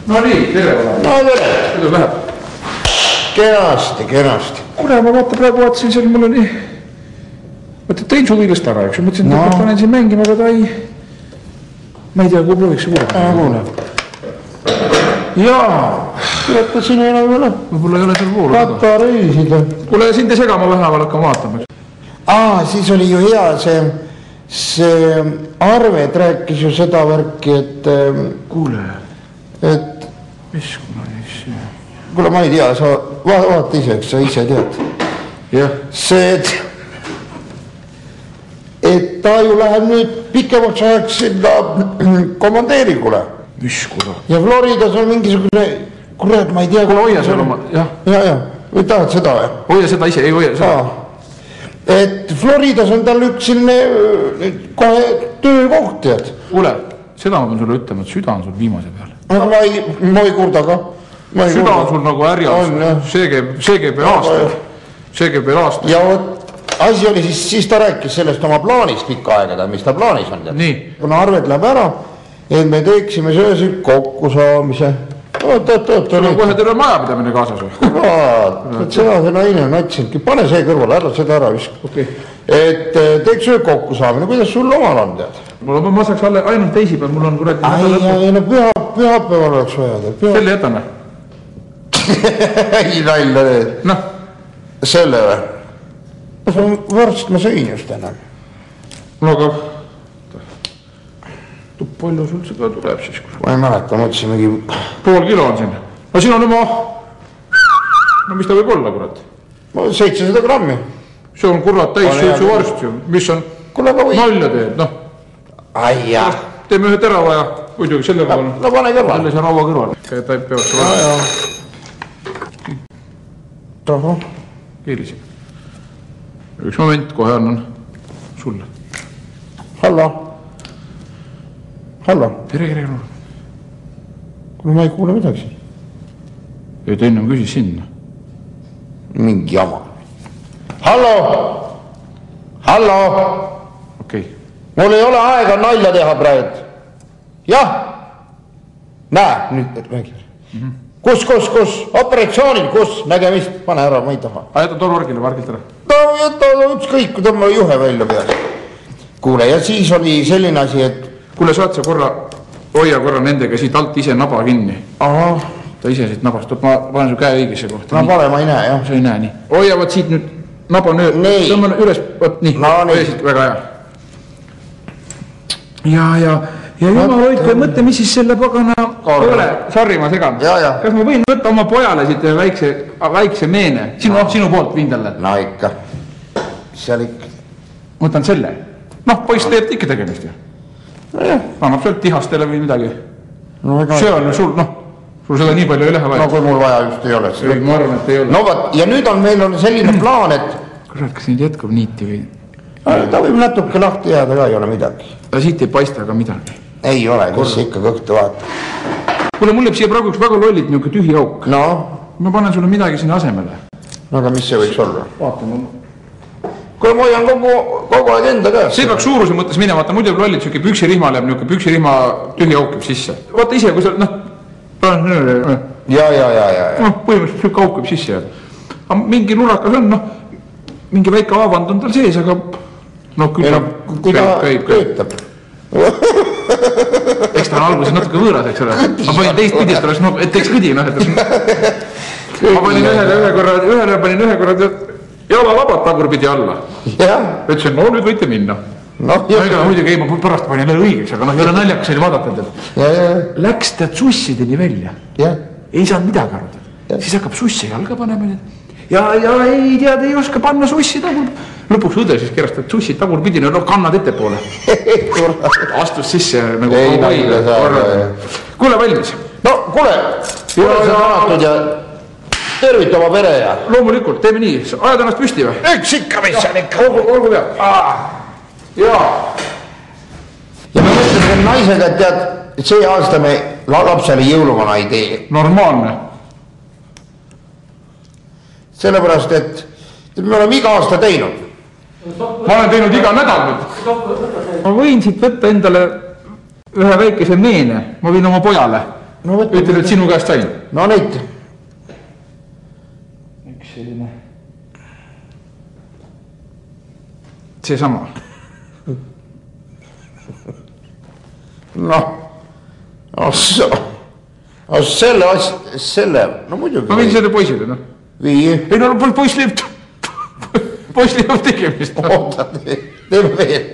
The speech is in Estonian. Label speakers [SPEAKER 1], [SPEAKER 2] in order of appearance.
[SPEAKER 1] No nii, tere ole.
[SPEAKER 2] No tere.
[SPEAKER 1] Kuidas läheb?
[SPEAKER 2] Kenasti.
[SPEAKER 1] Kuule, ma praegu vaatasin seal, mul oli... Mõtled, tein suvilast ära, eks? Mõtlesin, et panen siin mängima, aga ta ei... Ma ei tea, kui prooviks see kuule. Jaa.
[SPEAKER 2] Kuuleta, siin ei ole veel.
[SPEAKER 1] Võib-olla ei ole seal pool.
[SPEAKER 2] Patareisid.
[SPEAKER 1] Kuule, sind ei sega, ma vähemal hakkan vaatama.
[SPEAKER 2] Siis oli ju hea see Arved rääkis ju seda värki, et...
[SPEAKER 1] Kuule.
[SPEAKER 2] Et...
[SPEAKER 1] Mis kuna see...
[SPEAKER 2] Kuule, ma ei tea, sa vaata ise, eks sa ise tead.
[SPEAKER 1] Jah.
[SPEAKER 2] See, et ta ju läheb nüüd pikemaks ajaks sinna komandeeringule.
[SPEAKER 1] Mis kuule?
[SPEAKER 2] Ja Floridas on mingisugune... Kurat, ma ei tea...
[SPEAKER 1] Kuule, hoia seal oma...
[SPEAKER 2] Ja. Või tahad seda või?
[SPEAKER 1] Hoia seda ise, ei hoia seda.
[SPEAKER 2] Et Floridas on tal üks selline kohe töökoht, tead.
[SPEAKER 1] Kuule, seda ma pean sulle ütlema, et süda on sul viimase peal.
[SPEAKER 2] Aga ma ei kurda ka.
[SPEAKER 1] Süda on sul nagu ärjas. See käib aastaid. See käib aastaid.
[SPEAKER 2] Ja asi oli siis ta rääkis sellest oma plaanist pikka aega, mis ta plaanis on.
[SPEAKER 1] Nii.
[SPEAKER 2] Kuna Arved läheb ära, et me teeksime söösid kokku saamise.
[SPEAKER 1] Sul on kohe terve majapidamine kaasas või?
[SPEAKER 2] Seda see naine on otsinudki. Pane see kõrvale, ära seda ära visk. Et teeks söö kokku saamine. Kuidas sul omal on, tead?
[SPEAKER 1] Ma saaks ainult teisipäev, mul on kuradi...
[SPEAKER 2] Ai, no pühapäeval oleks vaja.
[SPEAKER 1] Selle jätame?
[SPEAKER 2] Ei nalja need.
[SPEAKER 1] Noh.
[SPEAKER 2] Selle või? Varst ma sõin just enam.
[SPEAKER 1] No aga... Palju sul seda tuleb siis?
[SPEAKER 2] Ma ei mäleta, mõtlesin mingi...
[SPEAKER 1] Pool kilo on siin. No siin on oma... No mis ta võib olla, kurat?
[SPEAKER 2] 700 grammi.
[SPEAKER 1] See on kurat täis suitsu varst ju. Mis on... Nalja teed, noh.
[SPEAKER 2] Ai jah.
[SPEAKER 1] Teeme ühe terava ja muidugi selle kõrval.
[SPEAKER 2] No pane kõrval.
[SPEAKER 1] Selle see raua kõrval. Ta ei peaks olla.
[SPEAKER 2] Tahu.
[SPEAKER 1] Keelisi. Üks moment, kohe annan sulle.
[SPEAKER 2] Hallo.
[SPEAKER 1] Tere.
[SPEAKER 2] Kuule, ma ei kuule midagi.
[SPEAKER 1] Ei, ta ennem küsis sinna.
[SPEAKER 2] Mingi jama. Hallo.
[SPEAKER 1] Okei.
[SPEAKER 2] Mul ei ole aega nalja teha praegu. Jah. Näe, nüüd räägib. Kus? Operatsioonil, kus? Nägemist, pane ära, ma ei taha.
[SPEAKER 1] Jäta tol vargilt ära.
[SPEAKER 2] Ta ükskõik, kui tõmba juhe välja peale. Kuule, ja siis oli selline asi, et...
[SPEAKER 1] Kuule, saad sa hoia korra nendega siit alt ise naba kinni.
[SPEAKER 2] Aha.
[SPEAKER 1] Ta ise siit nabast, ma panen su käe õigesse kohta.
[SPEAKER 2] No pale, ma ei näe, jah.
[SPEAKER 1] Sa ei näe nii. Hoia, võt siit nüüd naba tõmban üles, võt nii.
[SPEAKER 2] No nii.
[SPEAKER 1] Väga hea. Ja jumal hoidku, mõtle, mis siis selle pagana... Kuule, sorry, ma segan. Kas ma võin võtta oma pojale siit väikse meene? Sinu poolt vindale.
[SPEAKER 2] No ikka. Seal ikka.
[SPEAKER 1] Mõtlen selle. Noh, poiss teeb ikka tegemist ju. Annab sealt tihastele või midagi. See on sul, sul seda nii palju ei lähe vaja.
[SPEAKER 2] No kui mul vaja just ei ole.
[SPEAKER 1] Ma arvan, et ei ole.
[SPEAKER 2] No võt, ja nüüd on meil selline plaan, et...
[SPEAKER 1] Kurat, kas nüüd jätkub niiti või?
[SPEAKER 2] Ta võib natuke lahti jääda ka, ei ole midagi.
[SPEAKER 1] Ta siit ei paista ka midagi.
[SPEAKER 2] Ei ole, kes ikka kõhtu vaata.
[SPEAKER 1] Kuule, mul jääb siia praegu üks väga lollit niuke tühi auk.
[SPEAKER 2] No?
[SPEAKER 1] Ma panen sulle midagi sinna asemele.
[SPEAKER 2] No aga mis see võiks olla?
[SPEAKER 1] Vaatame.
[SPEAKER 2] Kuule, ma hoian kogu aeg enda käes.
[SPEAKER 1] See peaks suuruse mõttes minema, vaata muidu lollit siuke püksirihma läheb niuke püksirihma tühi auk sisse. Vaata ise, kui sa,
[SPEAKER 2] Ja.
[SPEAKER 1] Põhimõtteliselt siuke auk sisse. Aga mingi lurakas on, mingi väike avand on tal sees, aga
[SPEAKER 2] kui ta töötab.
[SPEAKER 1] Eks ta on alguses natuke võõras, eks ole. Ma panin teist pidist, et teeks kõdi, Ma panin ühele panin ühe korra jala vabad tagurpidi alla. Ütlesin, nüüd võite minna. Muidugi ei, ma pärast panin jälle õigeks, aga ei ole naljakas oli vaadata. Läks tead sussideni välja. Ei saanud midagi aru. Siis hakkab sussi jalga panema. Ja ei tead, ei oska panna sussi tagul. Lõpuks õde siis kerast, et sussid tagurpidi, kannad ette poole. Astus sisse nagu kuule valmis.
[SPEAKER 2] No kuule, ole sa vanatud ja tervita oma pere ja...
[SPEAKER 1] Loomulikult, teeme nii. Ajad ennast püsti või?
[SPEAKER 2] Üks ikka, mis on ikka.
[SPEAKER 1] Olgu peab. Jaa.
[SPEAKER 2] Ja ma mõtlesin naisega, et tead, et see aasta me lapsele jõuluvana ei tee.
[SPEAKER 1] Normaalne.
[SPEAKER 2] Sellepärast, et me oleme iga aasta teinud.
[SPEAKER 1] Ma olen teinud iga nädal nüüd. Ma võin siit võtta endale ühe väikese meene. Ma võin oma pojale. ütled, et sinu käest sain.
[SPEAKER 2] No neid.
[SPEAKER 1] Üks selline. See sama.
[SPEAKER 2] Noh. Selle, no muidugi.
[SPEAKER 1] Ma võin selle poisile, noh.
[SPEAKER 2] Vii.
[SPEAKER 1] Ei, no poiss liiab tegemist.
[SPEAKER 2] Oota, teeme veel.